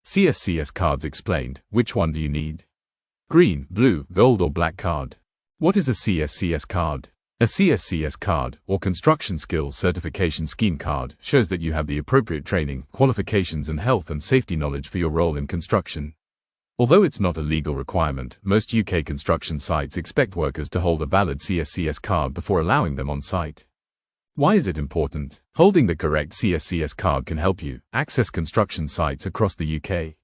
CSCS Cards explained. Which one do you need? Green, blue, gold or black card? What is a CSCS card? A CSCS card, or Construction Skills Certification Scheme card, shows that you have the appropriate training, qualifications and health and safety knowledge for your role in construction. Although it's not a legal requirement, most UK construction sites expect workers to hold a valid CSCS card before allowing them on site. Why is it important? Holding the correct CSCS card can help you access construction sites across the UK,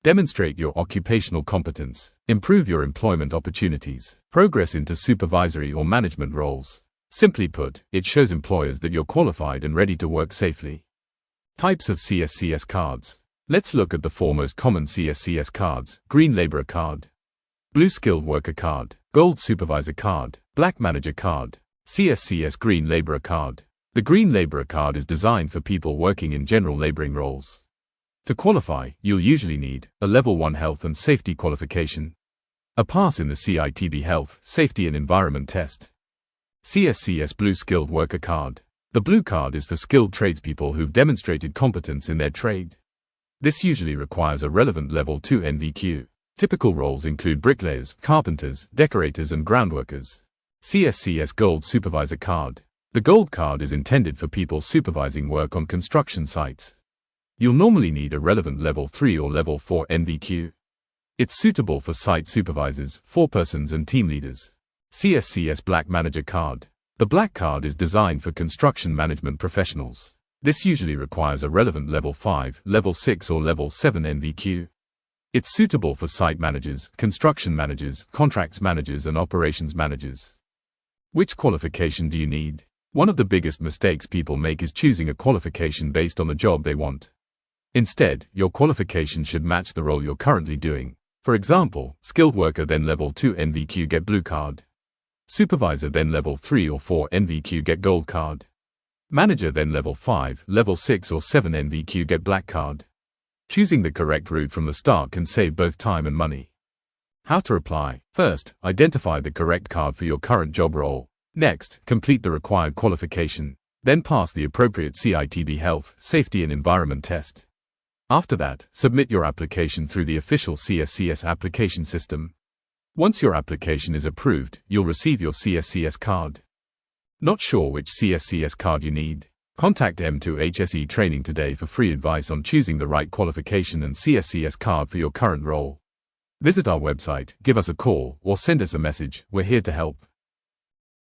demonstrate your occupational competence, improve your employment opportunities, progress into supervisory or management roles. Simply put, it shows employers that you're qualified and ready to work safely. Types of CSCS cards. Let's look at the four most common CSCS cards: Green Labourer Card, Blue Skilled Worker Card, Gold Supervisor Card, Black Manager Card. CSCS Green Labourer Card. The Green Labourer Card is designed for people working in general labouring roles. To qualify, you'll usually need a Level 1 Health and Safety qualification, a pass in the CITB Health, Safety and Environment test. CSCS Blue Skilled Worker Card. The blue card is for skilled tradespeople who've demonstrated competence in their trade. This usually requires a relevant Level 2 NVQ. Typical roles include bricklayers, carpenters, decorators and groundworkers. CSCS Gold Supervisor Card. The gold card is intended for people supervising work on construction sites. You'll normally need a relevant Level 3 or Level 4 NVQ. It's suitable for site supervisors, forepersons and team leaders. CSCS Black Manager Card. The black card is designed for construction management professionals. This usually requires a relevant Level 5, Level 6 or Level 7 NVQ. It's suitable for site managers, construction managers, contracts managers and operations managers. Which qualification do you need? One of the biggest mistakes people make is choosing a qualification based on the job they want. Instead, your qualification should match the role you're currently doing. For example, skilled worker then Level 2 NVQ get blue card. Supervisor then Level 3 or 4 NVQ get gold card. Manager then Level 5, Level 6 or 7 NVQ get black card. Choosing the correct route from the start can save both time and money. How to apply. First, identify the correct card for your current job role. Next, complete the required qualification. Then pass the appropriate CITB Health, Safety and Environment test. After that, submit your application through the official CSCS application system. Once your application is approved, you'll receive your CSCS card. Not sure which CSCS card you need? Contact M2HSE Training today for free advice on choosing the right qualification and CSCS card for your current role. Visit our website, give us a call, or send us a message. We're here to help.